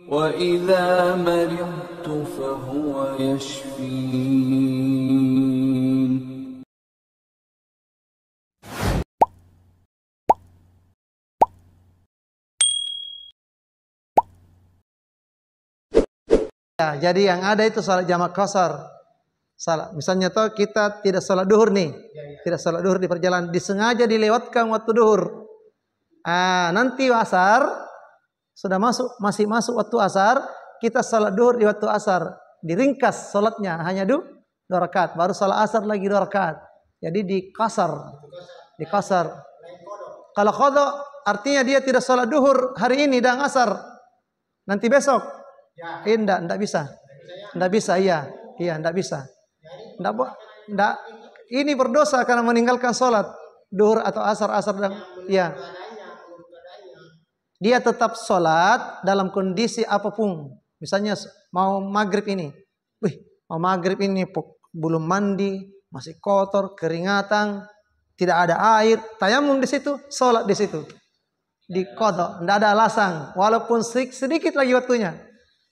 وإذا مرضت فهو يشفين. Ya, jadi yang ada itu salat jamak qasar. Salah, misalnya toh kita tidak salat duhur nih, tidak salat duhur di perjalanan, disengaja dilewatkan waktu duhur. Nanti asar sudah masih masuk waktu asar, kita salat duhur di waktu asar, diringkas salatnya hanya 2 rakaat, baru salat asar lagi 2 rakaat. Jadi di qasar. Kalau qada artinya dia tidak salat duhur hari ini dan asar, nanti besok. Enggak bisa. Enggak bisa, iya, enggak bisa. Enggak, ini berdosa karena meninggalkan salat duhur atau asar dan ya. Dia tetap salat dalam kondisi apapun. Misalnya mau maghrib ini. Mau maghrib ini belum mandi, masih kotor, keringatan, tidak ada air, tayamum di situ, salat di situ. Di qada, enggak ada alasan walaupun sedikit lagi waktunya.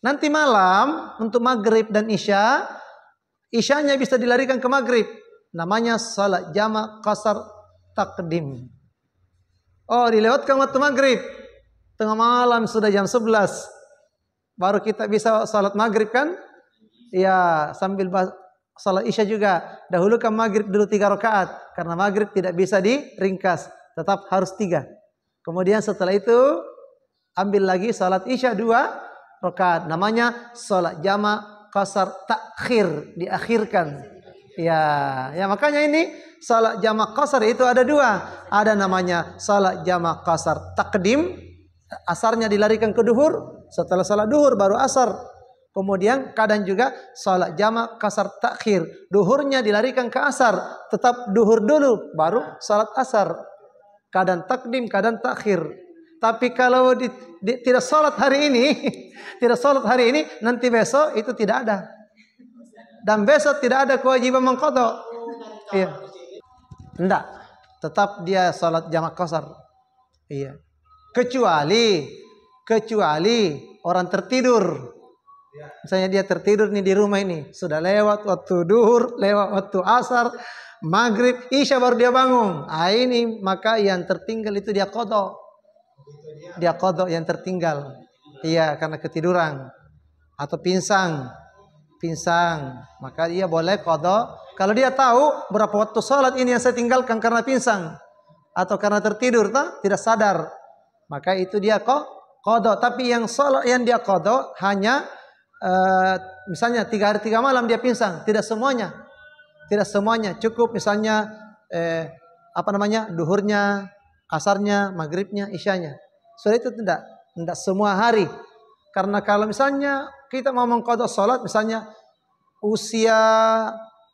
Nanti malam untuk maghrib dan isyanya bisa dilarikan ke maghrib. Namanya salat jamak qasar takdim. Oh, dilewatkan waktu maghrib. Tengah malam sudah jam 11. Baru kita bisa salat maghrib kan? Ya, sambil salat isya juga. Dahulukan maghrib dulu 3 rakaat. Karena maghrib tidak bisa diringkas. Tetap harus 3. Kemudian setelah itu ambil lagi salat isya 2 rakaat. Namanya salat jamak qasar takhir, diakhirkan. Ya makanya ini salat jamak qasar itu ada 2. Ada namanya salat jamak qasar takdim, asarnya dilarikan ke duhur, setelah salat duhur baru asar. Kemudian kadang juga salat jamak qasar takhir, duhurnya dilarikan ke asar, tetap duhur dulu baru salat asar. Kadang takdim, kadang takhir. Tapi kalau tidak salat hari ini, nanti besok itu tidak ada. Dan besok tidak ada kewajiban mengqadha. Iya. Enggak. Tetap dia salat jamak qasar. Iya. Kecuali orang tertidur. Misalnya dia tertidur nih di rumah ini, sudah lewat waktu duhur, lewat waktu asar, maghrib, isya baru dia bangun. Ini maka yang tertinggal itu dia qadha. Dia qadha yang tertinggal. Iya, karena ketiduran atau pingsan, maka dia boleh qadha. Kalau dia tahu berapa waktu salat ini yang saya tinggalkan karena pingsan atau karena tertidur, tidak sadar, maka itu dia qadha. Tapi yang salat yang dia qadha hanya misalnya 3 hari 3 malam dia pingsan, tidak semuanya. Cukup misalnya duhurnya, asarnya, maghribnya, isyanya. Sudah itu tidak semua hari. Karena kalau misalnya kita mau mengqadha salat, misalnya usia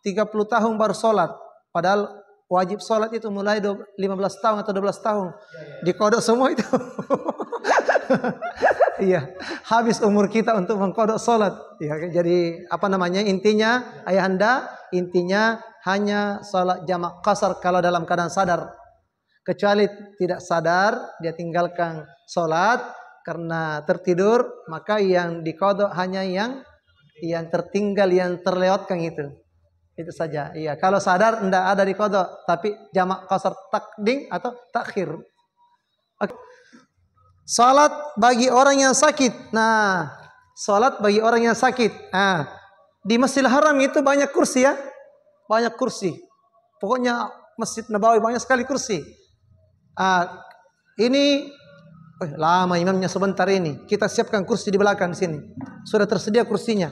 30 tahun baru salat, padahal wajib salat itu mulai 15 tahun atau 12 tahun. Diqadha semua itu. Iya, habis umur kita untuk mengqadha salat. Ya, jadi intinya ayahanda, hanya salat jamak qasar kalau dalam keadaan sadar. Kecuali tidak sadar, dia tinggalkan salat karena tertidur, maka yang diqadha hanya yang tertinggal, yang terlewatkan itu saja. Iya, kalau sadar tidak ada diqadha, tapi jamak qasar takdim atau takhir. Okay. Salat bagi orang yang sakit. Di Masjidil Haram itu banyak kursi ya. Banyak kursi. Pokoknya Masjid Nabawi banyak sekali kursi. Ini lama imamnya sebentar ini. Kita siapkan kursi di belakang sini. Sudah tersedia kursinya.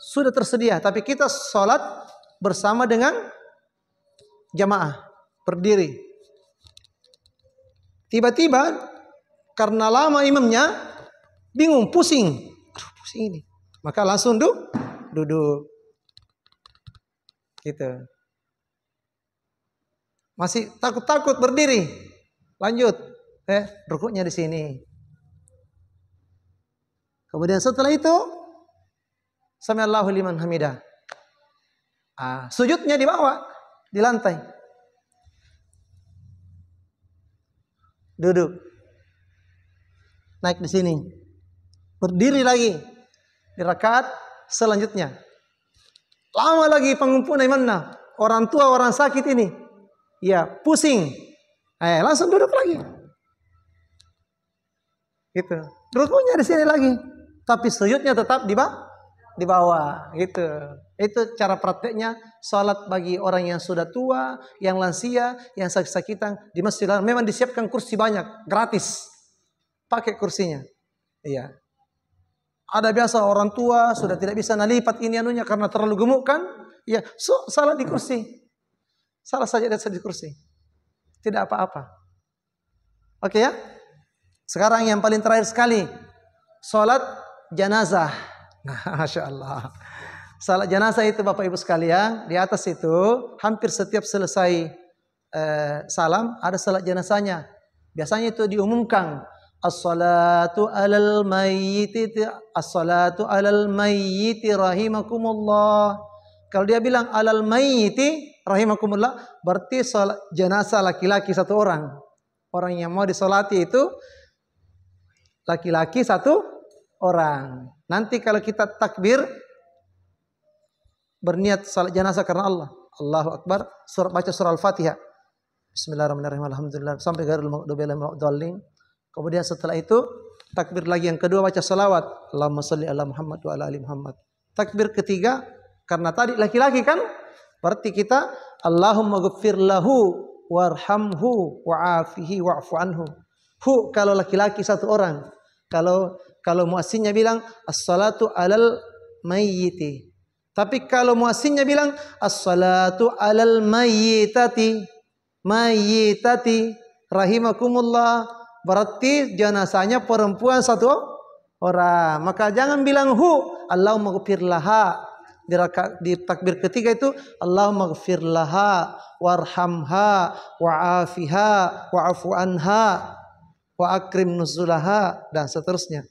Sudah tersedia, tapi kita salat bersama dengan jamaah, berdiri. Tiba-tiba karena lama imamnya bingung, pusing ini. Maka langsung duduk. Gitu. Masih takut berdiri. Lanjut. Rukuknya di sini. Kemudian setelah itu Samiallahu liman hamidah. Sujudnya di bawah, di lantai. Duduk. Naik di sini. berdiri lagi di rakaat selanjutnya. Lama lagi pengumpulan mana? Orang tua, orang sakit ini. Ya, pusing. Langsung duduk lagi. Gitu. Rukuknya di sini lagi. Tapi sujudnya tetap di bawah. Gitu. Itu cara prakteknya salat bagi orang yang sudah tua, yang lansia, yang sakit-sakitan di masjid. Memang disiapkan kursi banyak, gratis. Pakai kursinya. Iya. Ada biasa orang tua sudah tidak bisa nalipat ini anunya karena terlalu gemuk kan? Ya, salat di kursi. Salah saja di kursi. Tidak apa-apa. Oke ya? Sekarang yang paling terakhir sekali, salat janazah. Nah, Masya Allah. Salat janazah itu Bapak Ibu sekalian, di atas itu hampir setiap selesai salam ada salat jenazahnya. Biasanya itu diumumkan, as-salatu alal mayyiti, as-salatu alal mayyiti rahimakumullah. Kalau dia bilang alal mayyiti rahimakumullah, berarti salat jenazah laki-laki satu orang. Orang yang mau disolati itu laki-laki satu orang. Nanti kalau kita takbir berniat salat jenazah karena Allah, Allahu Akbar, baca surah Al-Fatihah. Bismillahirrahmanirrahim. Alhamdulillah sampai ghairil maghdubi alaihim waladdallin. Kemudian setelah itu takbir lagi yang kedua baca salawat. Allahumma shalli ala Muhammad wa ala ali Muhammad. Takbir ketiga karena tadi laki-laki kan, berarti kita Allahumma ghfir lahu warhamhu wa'afihi wa'fu anhu. Kalau laki-laki satu orang. Kalau muassinnya bilang as-salatu alal mayyiti. Tapi kalau muassinnya bilang as-salatu alal mayyitati rahimakumullah, berarti jenazahnya perempuan satu orang. Maka jangan bilang Allahumma ghfir laha. Di takbir ketiga itu Allahumma ghfir laha warhamha wa'afiha wa'fu anha wa akrim nuzulaha dan seterusnya.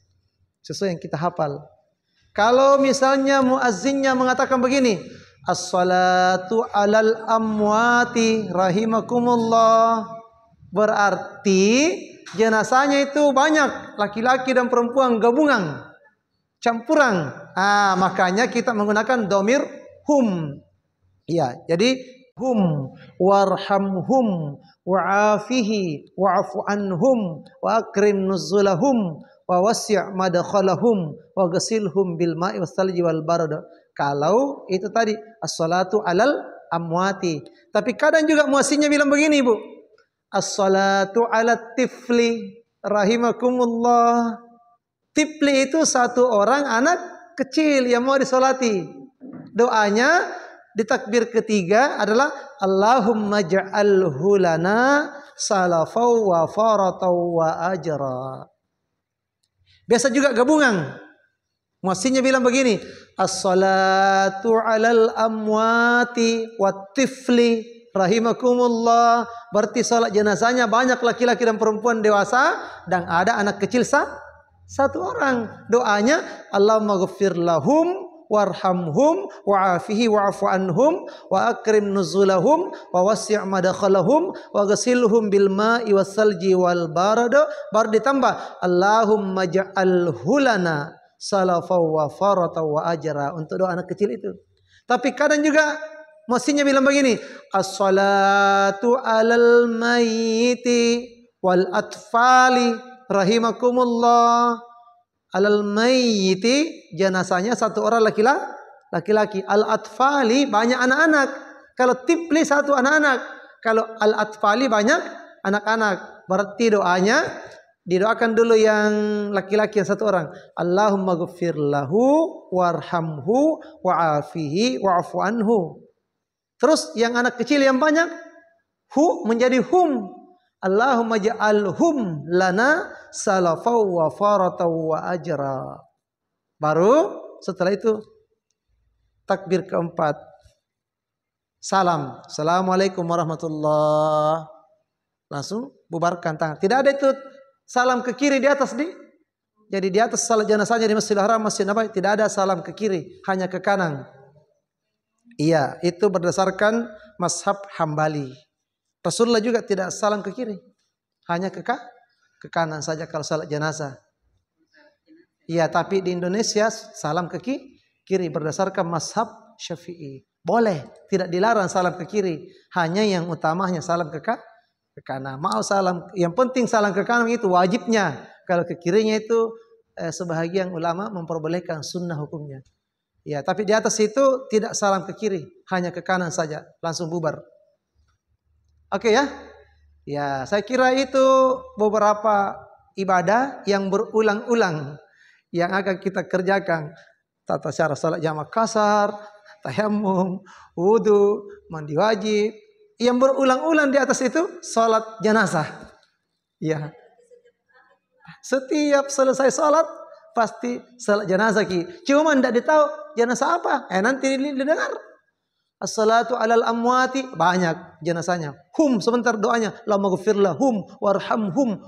Sesuai yang kita hafal. Kalau misalnya muazzinnya mengatakan begini, as-salatu alal amwati rahimakumullah, berarti jenazahnya itu banyak, laki-laki dan perempuan gabungan, campuran. Makanya kita menggunakan domir hum. Iya, jadi hum warhamhum wa'afihi wa'fu anhum wa akrim nuzulahum wa wasi' madkhalahum wa ghasilhum bil ma'i wassalji wal barad. Kalau itu tadi as-salatu alal amwati. Tapi kadang juga muassinnya bilang begini, Bu. As-salatu alat tifli rahimakumullah. Tifli itu satu orang anak kecil yang mau disolati. Doanya di takbir ketiga adalah Allahumma ja'alhu lana salafau wa faratau wa ajra. Biasa juga gabungan. Muassinnya bilang begini, as-salatu alal amwati wat tifli rahimakumullah. Berarti salat jenazahnya banyak laki-laki dan perempuan dewasa dan ada anak kecil satu orang. Doanya Allahumma ghfir lahum warhamhum wa'afihi wa'fu anhum wa akrim nuzulahum wa wasi' madkhalahum wa ghasilhum bil ma'i wassalji wal barad. Baru ditambah Allahumma ja'alhu lana salafau wa faratau wa ajra, untuk doa anak kecil itu. Tapi kadang juga muassinnya bilang begini, as-salatu alal mayyiti wal atfali rahimakumullah. Alal mayyiti jenazahnya satu orang laki-laki. Al atfali banyak anak-anak. Kalau tifli satu anak-anak. Kalau al atfali banyak anak-anak. Berarti doanya didoakan dulu yang laki-laki yang satu orang. Allahumma ghfir lahu warhamhu wa'afihi wa'fu anhu. Terus yang anak kecil yang banyak menjadi hum. Allahumma ja'alhum lana salafau wa faratau wa ajra. Baru setelah itu takbir keempat. Salam. Assalamualaikum warahmatullahi. Langsung bubarkan tangan. Tidak ada itu salam ke kiri di atas Jadi di atas salat jenazahnya di Masjidil Haram, Masjid Nabawi tidak ada salam ke kiri, hanya ke kanan. Iya, itu berdasarkan mazhab Hambali. Rasulullah juga tidak salam ke kiri, hanya ke kanan saja kalau salat jenazah. Ya, tapi di Indonesia salam ke kiri berdasarkan mazhab Syafi'i. Boleh, tidak dilarang salam ke kiri. Hanya yang utamanya salam ke kanan. Mau salam, yang penting salam ke kanan itu wajibnya. Kalau ke kirinya itu sebahagian ulama memperbolehkan sunnah hukumnya. Ya, tapi di atas itu tidak salam ke kiri, hanya ke kanan saja, langsung bubar. Oke ya? Ya, saya kira itu beberapa ibadah yang berulang-ulang yang akan kita kerjakan. Tata cara salat jamak kasar, tayammum, wudu, mandi wajib. Yang berulang-ulang di atas itu salat jenazah. Ya. Setiap selesai salat pasti salat jenazah ki. Cuma tidak ditahu jenazah apa. Nanti didengar. As-salatu alal amwati, banyak jenazahnya. Hum, sebentar doanya. Allahumma ghfir lahum warhamhum.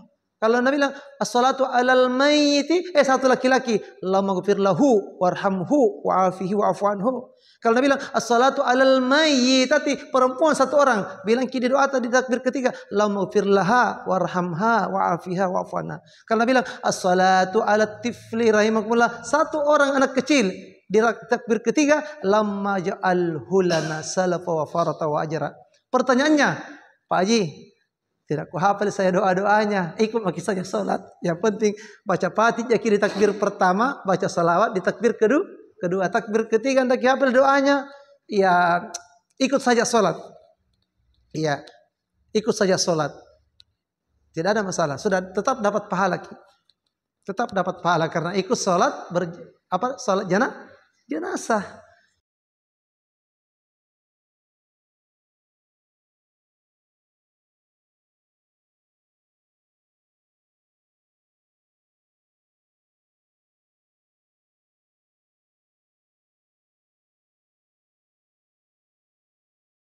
Kalau Nabi bilang as-salatu alal mayyiti, satu laki-laki. Allahumma ghfir lahu warhamhu wa'afihi wa'afu anhu. Kalau Nabi bilang as-salatu alal mayyitati, perempuan satu orang, bilang di doa atau di takbir ketiga, Allahumma ghfir laha warhamha wa'afiha wa'afu anha. Kalau Nabi bilang as-salatu alat tifli rahimakumullah, satu orang anak kecil, di takbir ketiga, lamma ja'alhu lana salafa wa farata wa ajra. Pertanyaannya, Pak Haji, tidak kuhafal saya doa-doanya, ikut maki saja salat. Yang penting baca Fatihah di takbir pertama, baca salawat di takbir kedua, takbir ketiga hendak hafal doanya, ya ikut saja salat. Ya, ikut saja salat. Tidak ada masalah, sudah tetap dapat pahala. Tetap dapat pahala karena ikut salat salat jenazah.